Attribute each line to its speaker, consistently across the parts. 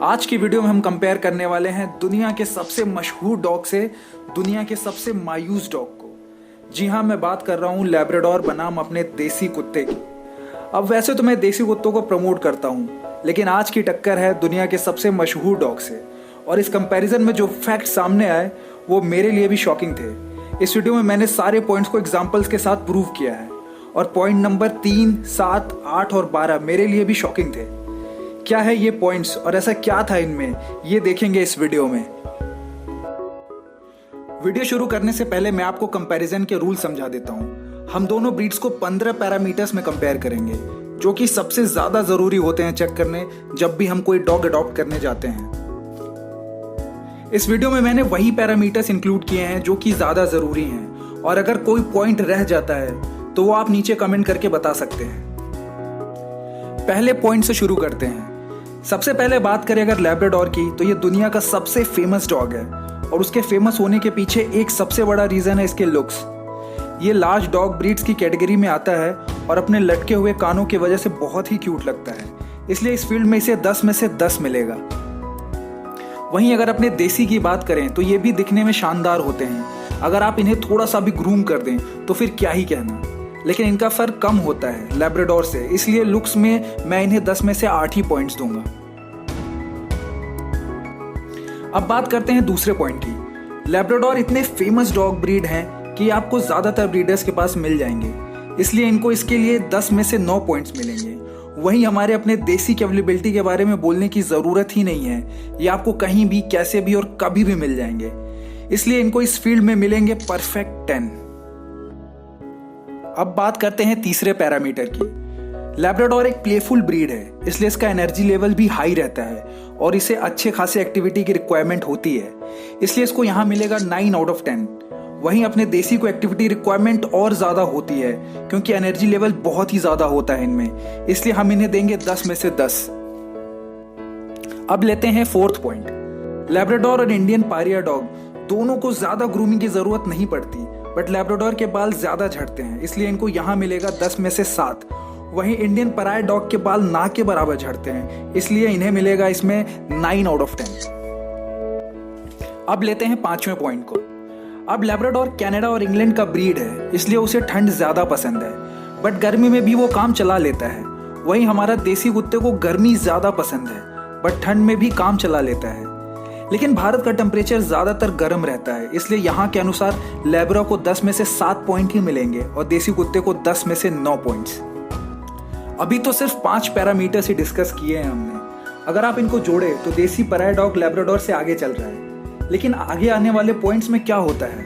Speaker 1: आज की वीडियो में हम कंपेयर करने वाले हैं दुनिया के सबसे मशहूर डॉग से दुनिया के सबसे मायूस डॉग को। जी हाँ, मैं बात कर रहा हूँ लैब्राडोर बनाम अपने देसी कुत्ते की। अब वैसे तो मैं देसी कुत्तों को प्रमोट करता हूँ, लेकिन आज की टक्कर है दुनिया के सबसे मशहूर डॉग से। और इस कंपैरिजन में जो फैक्ट सामने आए वो मेरे लिए भी शॉकिंग थे। इस वीडियो में मैंने सारे पॉइंट्स को एग्जाम्पल्स के साथ प्रूव किया है और पॉइंट नंबर 3, 7, 8 और 12 मेरे लिए भी शॉकिंग थे। क्या है ये पॉइंट्स और ऐसा क्या था इनमें, ये देखेंगे इस वीडियो में। वीडियो शुरू करने से पहले मैं आपको कंपैरिजन के रूल समझा देता हूँ। हम दोनों ब्रीड्स को 15 पैरामीटर्स में कंपेयर करेंगे, जो कि सबसे ज्यादा जरूरी होते हैं चेक करने जब भी हम कोई डॉग अडॉप्ट करने जाते हैं। इस वीडियो में मैंने वही पैरामीटर्स इंक्लूड किए हैं जो कि ज्यादा जरूरी हैं, और अगर कोई पॉइंट रह जाता है तो वो आप नीचे कमेंट करके बता सकते हैं। पहले पॉइंट से शुरू करते हैं। सबसे पहले बात करें अगर लैब्राडोर की, तो ये दुनिया का सबसे फेमस डॉग है और उसके फेमस होने के पीछे एक सबसे बड़ा रीजन है इसके लुक्स। ये लार्ज डॉग ब्रीड्स की कैटेगरी में आता है और अपने लटके हुए कानों की वजह से बहुत ही क्यूट लगता है, इसलिए इस फील्ड में इसे 10 में से 10 मिलेगा। वहीं अगर अपने देसी की बात करें तो ये भी दिखने में शानदार होते हैं। अगर आप इन्हें थोड़ा सा भी ग्रूम कर दें तो फिर क्या ही कहना, लेकिन इनका फर्क कम होता है लैब्राडोर से, इसलिए लुक्स में मैं इन्हें 10 में से 8 ही पॉइंट्स दूंगा। अब बात करते हैं दूसरे पॉइंट की। लैब्राडोर इतने फेमस डॉग ब्रीड हैं कि आपको ज्यादातर ब्रीडर्स के पास मिल जाएंगे, इसलिए इनको इसके लिए 10 में से 9 पॉइंट्स मिलेंगे। वहीं हमारे अपने देसी की अवेलेबिलिटी के बारे में बोलने की जरूरत ही नहीं है, ये आपको कहीं भी कैसे भी और कभी भी मिल जाएंगे, इसलिए इनको इस फील्ड में मिलेंगे परफेक्ट 10। अब बात करते हैं तीसरे पैरामीटर की। लैब्राडोर एक प्लेफुल ब्रीड है, इसलिए इसका एनर्जी लेवल भी हाई रहता है और इसे अच्छे खासे एक्टिविटी की रिक्वायरमेंट होती है, इसलिए इसको यहां मिलेगा 9 आउट ऑफ 10। वहीं अपने देसी को एक्टिविटी रिक्वायरमेंट और ज्यादा होती है क्योंकि एनर्जी लेवल बहुत ही ज्यादा होता है इनमें, इसलिए हम इन्हें देंगे 10 में से 10। अब लेते हैं फोर्थ पॉइंट। लैब्राडोर और इंडियन पारिया डॉग दोनों को ज्यादा ग्रूमिंग की जरूरत नहीं पड़ती, बट लैब्राडोर के बाल ज्यादा झड़ते हैं, इसलिए इनको यहां मिलेगा 10 में से 7। वहीं इंडियन पारिया डॉग के बाल ना के बराबर झड़ते हैं, इसलिए इन्हें मिलेगा इसमें 9 आउट ऑफ 10। अब लेते हैं पांचवें पॉइंट को। अब लैब्राडोर कनाडा और इंग्लैंड का ब्रीड है, इसलिए उसे ठंड ज्यादा पसंद है, बट गर्मी में भी वो काम चला लेता है। वहीं हमारा देसी कुत्ते को गर्मी ज्यादा पसंद है, बट ठंड में भी काम चला लेता है। लेकिन भारत का टेम्परेचर ज्यादातर गर्म रहता है, इसलिए यहाँ के अनुसार लैब्रा को 10 में से 7 पॉइंट ही मिलेंगे और देसी कुत्ते को 10 में से 9 पॉइंट्स। अभी तो सिर्फ 5 पैरामीटर्स ही डिस्कस किए हैं हमने। अगर आप इनको जोड़े तो देसी पारिया डॉग लैब्राडोर से आगे चल रहा है, लेकिन आगे आने वाले पॉइंट्स में क्या होता है,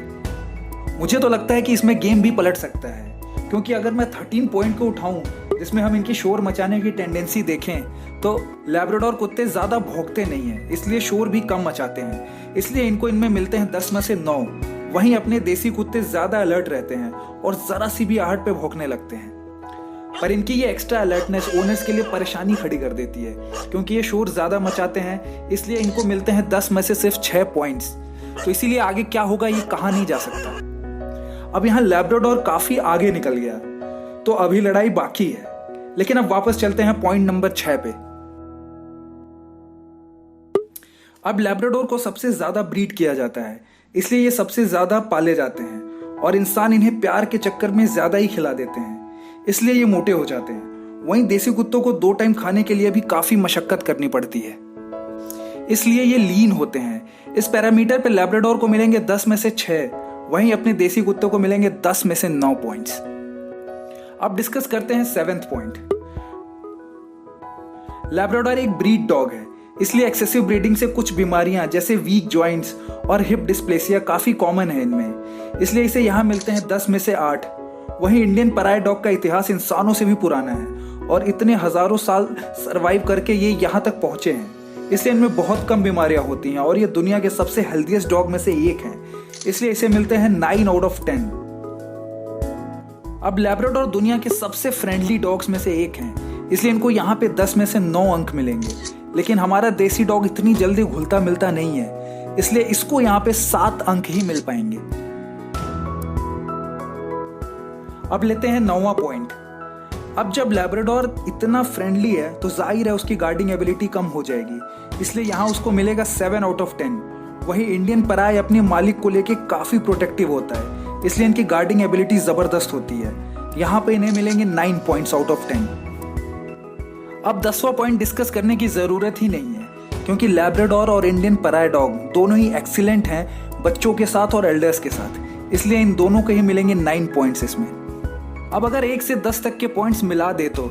Speaker 1: मुझे तो लगता है कि इसमें गेम भी पलट सकता है। क्योंकि अगर मैं 13 पॉइंट को उठाऊं जिसमें हम इनकी शोर मचाने की टेंडेंसी देखें, तो लैब्राडोर कुत्ते ज्यादा भौंकते नहीं हैं, इसलिए शोर भी कम मचाते हैं, इसलिए इनको इनमें मिलते हैं 10 में से 9। वहीं अपने देसी कुत्ते ज्यादा अलर्ट रहते हैं और जरा सी भी आहट पे भौंकने लगते हैं, पर इनकी ये एक्स्ट्रा अलर्टनेस ओनर्स के लिए परेशानी खड़ी कर देती है, क्योंकि ये शोर ज्यादा मचाते हैं, इसलिए इनको मिलते हैं 10 में से सिर्फ 6 पॉइंट्स। तो इसीलिए आगे क्या होगा ये कहा नहीं जा सकता। अब यहाँ लैब्राडोर काफी आगे निकल गया, तो अभी लड़ाई बाकी है। लेकिन अब वापस चलते हैं पॉइंट नंबर 6 पे। अब लैब्राडोर को सबसे ज्यादा ब्रीड किया जाता है, इसलिए ये सबसे ज्यादा पाले जाते हैं और इंसान इन्हें प्यार के चक्कर में ज्यादा ही खिला देते हैं, इसलिए ये मोटे हो जाते हैं। वहीं देसी कुत्तों को 2 टाइम खाने के लिए भी काफी मशक्कत करनी पड़ती है, इसलिए ये लीन होते हैं। इस पैरामीटर पे लैब्राडोर को मिलेंगे 10 में से 6, वहीं अपने देसी कुत्तों को मिलेंगे 10 में से 9 पॉइंट्स। अब डिस्कस करते हैं 7th पॉइंट। लैब्राडोर एक ब्रीड डॉग है, इसलिए एक्सेसिव ब्रीडिंग से कुछ बीमारियां जैसे वीक जॉइंट्स और हिप डिस्प्लेसिया काफी कॉमन है इनमें, इसलिए इसे यहां मिलते हैं 10 में से 8। वहीं इंडियन पारिया डॉग का इतिहास इंसानों से भी पुराना है और इतने हजारों साल सरवाइव करके ये यहाँ तक पहुंचे हैं, इसलिए इनमें बहुत कम बीमारियां होती हैं और ये दुनिया के सबसे हेल्दीएस्ट डॉग में से एक हैं, इसलिए इसे मिलते हैं 9 आउट ऑफ 10। अब लैब्राडोर दुनिया के सबसे फ्रेंडली डॉग्स में से एक हैं, इसलिए इनको यहाँ पे 10 में से 9 अंक मिलेंगे। लेकिन हमारा देसी डॉग इतनी जल्दी घुलता मिलता नहीं है, इसलिए इसको यहाँ पे 7 अंक ही मिल पाएंगे। अब लेते हैं 9वां पॉइंट। अब जब लैब्राडोर इतना फ्रेंडली है तो जाहिर है उसकी गार्डिंग एबिलिटी कम हो जाएगी, इसलिए यहाँ उसको मिलेगा 7 आउट ऑफ 10। वही इंडियन पराय अपने मालिक को लेके काफ़ी प्रोटेक्टिव होता है, इसलिए इनकी गार्डिंग एबिलिटी ज़बरदस्त होती है। यहाँ पे इन्हें मिलेंगे 9 पॉइंट्स आउट ऑफ 10। अब 10वां पॉइंट डिस्कस करने की ज़रूरत ही नहीं है, क्योंकि लैब्राडोर और इंडियन पराय डॉग दोनों ही एक्सीलेंट हैं बच्चों के साथ और एल्डर्स के साथ, इसलिए इन दोनों के ही मिलेंगे 9 पॉइंट्स इसमें। अब अगर 1 से 10 तक के पॉइंट्स मिला दे तो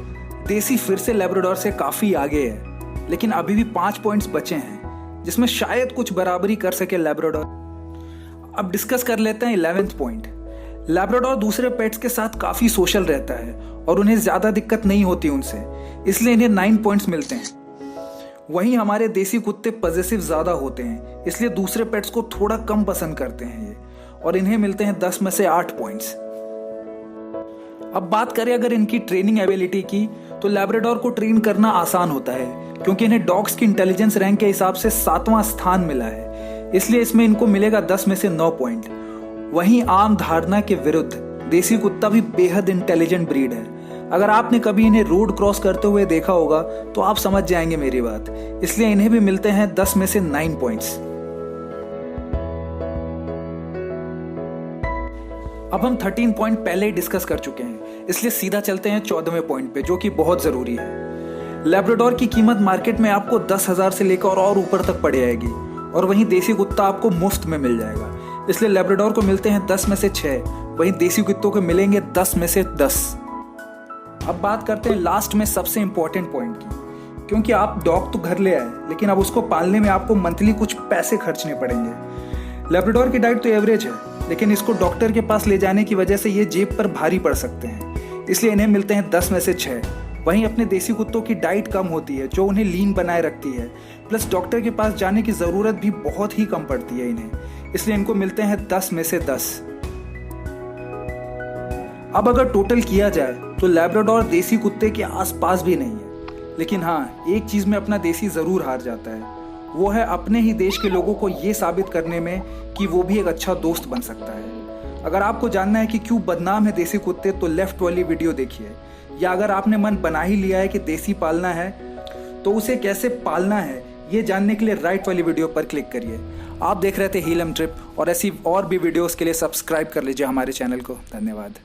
Speaker 1: देसी फिर से लैब्राडोर से काफ़ी आगे है, लेकिन अभी भी 5 पॉइंट्स बचे हैं जिसमें शायद कुछ बराबरी कर सके लैब्राडोर। अब डिस्कस कर लेते हैं 11th पॉइंट। लैब्राडोर दूसरे पेट्स के साथ काफ़ी सोशल रहता है और उन्हें ज़्यादा दिक्कत नहीं होती उनसे, इसलिए इन्हें 9 पॉइंट्स मिलते हैं। वहीं हमारे देसी कुत्ते पॉजेसिव ज़्यादा होते हैं, इसलिए दूसरे पेट्स को थोड़ा कम पसंद करते हैं ये, और इन्हें मिलते हैं 10 में से 8 पॉइंट्स। अब बात करें अगर इनकी ट्रेनिंग एबिलिटी की, तो लैब्राडोर को ट्रेन करना आसान होता है, क्योंकि इन्हें डॉग्स की इंटेलिजेंस रैंक के हिसाब से 7वां स्थान मिला है, इसलिए इसमें इनको मिलेगा 10 में से 9 पॉइंट। वहीं आम धारणा के विरुद्ध देसी कुत्ता भी बेहद इंटेलिजेंट ब्रीड है। अगर आपने कभी इन्हें रोड क्रॉस करते हुए देखा होगा तो आप समझ जाएंगे मेरी बात, इसलिए इन्हें भी मिलते हैं 10 में से 9 पॉइंट्स। अब हम 13 पॉइंट पहले ही डिस्कस कर चुके हैं, इसलिए सीधा चलते हैं 14वें पॉइंट पे, जो कि बहुत जरूरी है। लैब्राडोर की कीमत मार्केट में आपको 10,000 से लेकर और ऊपर तक पड़ जाएगी, और वहीं देसी कुत्ता आपको मुफ्त में मिल जाएगा, इसलिए लैब्राडोर को मिलते हैं 10 में से 6, वहीं देसी कुत्तों को मिलेंगे 10 में से 10। अब बात करते हैं लास्ट में सबसे इंपॉर्टेंट पॉइंट की, क्योंकि आप डॉग तो घर ले आए, लेकिन अब उसको पालने में आपको मंथली कुछ पैसे खर्चने पड़ेंगे। लैब्राडोर की डाइट तो एवरेज है, लेकिन इसको डॉक्टर के पास ले जाने की वजह से ये जेब पर भारी पड़ सकते हैं, इसलिए इन्हें मिलते हैं 10 में से 6। वहीं अपने देसी कुत्तों की डाइट कम होती है, जो उन्हें लीन बनाए रखती है, प्लस डॉक्टर के पास जाने की ज़रूरत भी बहुत ही कम पड़ती है इन्हें, इसलिए इनको मिलते हैं 10 में से 10। अब अगर टोटल किया जाए तो लैब्राडोर देसी कुत्ते के आसपास भी नहीं है, लेकिन हाँ, एक चीज़ में अपना देसी ज़रूर हार जाता है, वो है अपने ही देश के लोगों को ये साबित करने में कि वो भी एक अच्छा दोस्त बन सकता है। अगर आपको जानना है कि क्यों बदनाम है देसी कुत्ते, तो लेफ्ट वाली वीडियो देखिए, या अगर आपने मन बना ही लिया है कि देसी पालना है तो उसे कैसे पालना है, ये जानने के लिए राइट वाली वीडियो पर क्लिक करिए। आप देख रहे थे हीलम ट्रिप, और ऐसी और भी वीडियोस के लिए सब्सक्राइब कर लीजिए हमारे चैनल को। धन्यवाद।